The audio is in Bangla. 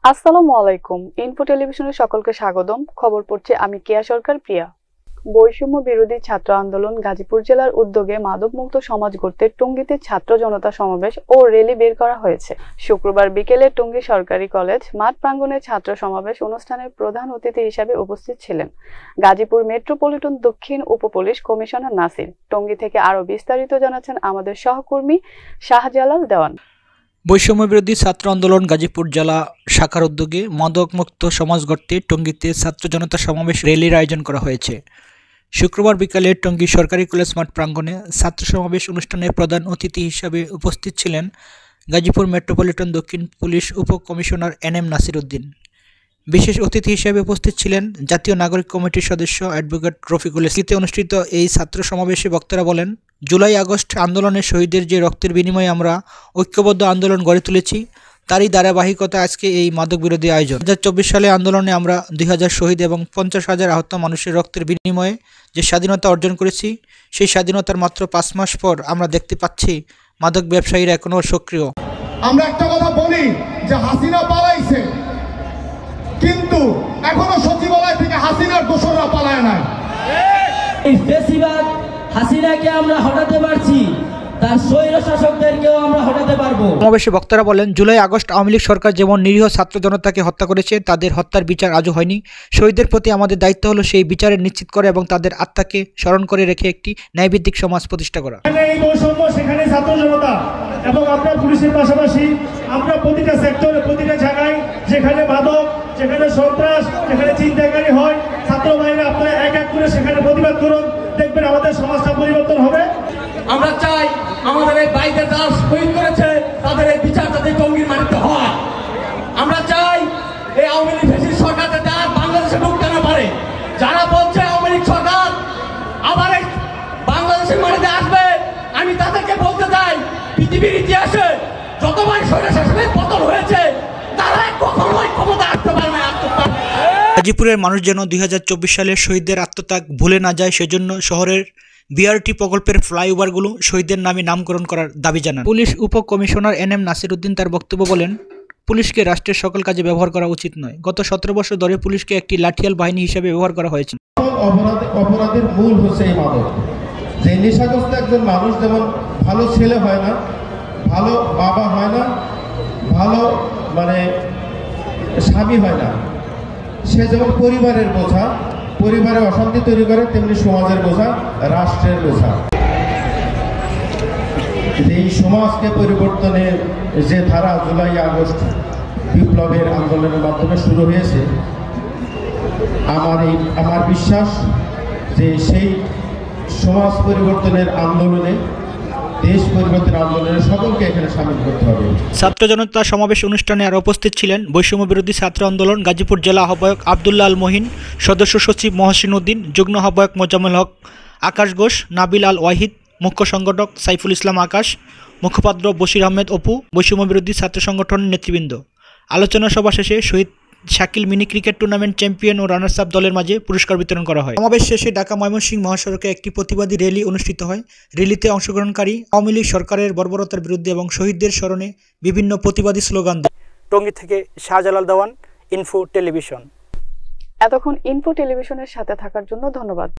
আসসালামু আলাইকুম। ইনফো টেলিভিশনের সকলকে স্বাগতম। খবর পড়ছে আমি কেয়া সরকার প্রিয়া। বৈষম্য বিরোধী ছাত্র আন্দোলন গাজীপুর জেলার উদ্যোগে মাদকমুক্ত সমাজ গড়তে টঙ্গীতে ছাত্র জনতা সমাবেশ ও র্যালি বের করা হয়েছে। শুক্রবার বিকেলে টঙ্গী সরকারি কলেজ মাঠ প্রাঙ্গণে ছাত্র সমাবেশ অনুষ্ঠানে প্রধান অতিথি হিসেবে উপস্থিত ছিলেন গাজীপুর মেট্রোপলিটন দক্ষিণ উপপুলিশ কমিশনার নাসির। টঙ্গী থেকে আরো বিস্তারিত জানাচ্ছেন আমাদের সহকর্মী শাহজালাল দেওয়ান। বৈষম্য বিরোধী ছাত্র আন্দোলন গাজীপুর জেলা শাখার উদ্যোগে মাদকমুক্ত সমাজ গড়তে টঙ্গীতে ছাত্র জনতা সমাবেশ র্যালির আয়োজন করা হয়েছে। শুক্রবার বিকালে টঙ্গী সরকারি কলেজ মাঠ প্রাঙ্গণে ছাত্র সমাবেশ অনুষ্ঠানে প্রধান অতিথি হিসাবে উপস্থিত ছিলেন গাজীপুর মেট্রোপলিটন দক্ষিণ পুলিশ উপকমিশনার NM নাসির উদ্দিন। বিশেষ অতিথি হিসেবে উপস্থিত ছিলেন জাতীয় নাগরিক কমিটির সদস্য অ্যাডভোকেট রফিকুল ইসলাম। অনুষ্ঠিত এই ছাত্র সমাবেশে বক্তারা বলেন, জুলাই আগস্ট আন্দোলনের শহীদদের যে রক্তের বিনিময়ে আমরা ঐক্যবদ্ধ আন্দোলন গড়ে তুলেছি, তারই ধারাবাহিকতা আজকে এই মাদক বিরোধী আয়োজন। 2024 সালে আন্দোলনে আমরা 2000 শহীদ এবং 50,000 আহত মানুষের রক্তের বিনিময়ে যে স্বাধীনতা অর্জন করেছি, সেই স্বাধীনতার মাত্র 5 মাস পর আমরা দেখতে পাচ্ছি মাদক ব্যবসায়ীরা এখনও সক্রিয়। আমরা একটা কথা বলি যে হাসিনা পালাইছে, কিন্তু এখনো সচিবালয় থেকে হাসিনার দোসররা পালায় নাই। এই ফেসিবাদ হাসিনাকে আমরা হটাতে পারছি, তার স্বৈর শাসকদেরকেও আমরা হটাতে পারবো। সমাবেশে বক্তারা বলেন, জুলাই আগস্ট আওয়ামী লীগ সরকার যেমন নিরীহ ছাত্র জনতাকে হত্যা করেছে, তাদের হত্যার বিচার আজও হয়নি। শহীদদের প্রতি আমাদের দায়িত্ব হলো সেই বিচারের নিশ্চিত করা এবং তাদের আত্মাকে স্মরণ করে রেখে একটি ন্যায়ভিত্তিক সমাজ প্রতিষ্ঠা করা। এই বৈষম্য সেখানে ছাত্র জনতা এবং আপনার পুলিশের পাশাপাশি আমরা প্রতিটা সেক্টরে, প্রতিটা জায়গায় যেখানে মাদক, যেখানে সন্ত্রাস, যেখানে চিন্তাকারী হয়, ছাত্র ভাইরা আপনারা এক এক করে সেখানে প্রতিবাদ করুন, দেখবেন আমাদের সমাজটা পরিবর্তন হবে। আমরা চাই আমাদের এই ভাইদের যারা শহীদ করেছে তাদের এই বিচার যাতে টঙ্গীর মাটিতে হয়। আমরা চাই এই আওয়ামী লীগ ফ্যাসিস্ট সরকার যাতে আর বাংলাদেশে ঢুকতে না পারে। যারা বলছে আওয়ামী লীগ সরকার আবার এই বাংলাদেশের মাটিতে আসবে, আমি তাদেরকে বলতে চাই, পৃথিবীর ইতিহাসে যতবার স্বৈরশাসনের পতন হয়েছে, তারা কখনোই ক্ষমতা আসতে পারে না। গাজীপুরের মানুষ যেন 2024 সালের শহীদদের আত্মত্যাগ ভুলে না যায়, সেজন্য শহরের BRT প্রকল্পের ফ্লাইওভারগুলো শহীদদের নামে নামকরণ করার দাবি জানান। পুলিশ উপকমিশনার NM নাসির উদ্দিন তার বক্তব্য বলেন, পুলিশকে রাষ্ট্রের সকল কাজে ব্যবহার করা উচিত নয়। গত 17 বছর ধরে পুলিশকে একটি লাঠিয়াল বাহিনী হিসেবে ব্যবহার করা হয়েছে। অপরাধের মূল হচ্ছে এই মাদক। যে নেশাগ্রস্ত একজন মানুষ যেমন ভালো ছেলে হয় না, ভালো বাবা হয় না, ভালো স্বামী হয় না, সে যেমন পরিবারের বোঝা, পরিবারে অশান্তি তৈরি করে, তেমনি সমাজের বোঝা, রাষ্ট্রের বোঝা। এই সমাজকে পরিবর্তনের যে ধারা জুলাই আগস্ট বিপ্লবের আন্দোলনের মাধ্যমে শুরু হয়েছে, আমার বিশ্বাস যে সেই সমাজ পরিবর্তনের আন্দোলনে, দেশ পরিবর্তনের আন্দোলনে সকলকে এখানে সামিল করতে হবে। ছাত্র জনতা সমাবেশ অনুষ্ঠানে আর উপস্থিত ছিলেন বৈষম্য বিরোধী ছাত্র আন্দোলন গাজীপুর জেলা আহ্বায়ক আব্দুল্লাহ আল মহিন, সদস্য সচিব মহসিন উদ্দিন, যুগ্ম আহ্বায়ক মোজাম্মেল হক, আকাশ ঘোষ, নাবিল আল ওয়াহিদ, মুখ্য সংগঠক সাইফুল ইসলাম আকাশ, মুখপাত্র বশির আহমেদ অপু, বৈষম্য বিরোধী ছাত্র সংগঠনের নেতৃবৃন্দ। আলোচনা সভা শেষে Shahid Shakil mini cricket tournament champion ও রানার্স আপ দলের মাঝে পুরস্কার বিতরণ করা হয়। সমাবেশ শেষে ঢাকা ময়মনসিংহ মহাসড়কে একটি প্রতিবাদী র্যালি অনুষ্ঠিত হয়। র্যালিতে অংশগ্রহণকারী আওয়ামী লীগ সরকারের বর্বরতার বিরুদ্ধে এবং শহীদদের স্মরণে বিভিন্ন প্রতিবাদী স্লোগান দেয়। টঙ্গী থেকে শাহজালাল দেওয়ান, ইনফো টেলিভিশন। এতক্ষণ ইনফো টেলিভিশনের সাথে থাকার জন্য ধন্যবাদ।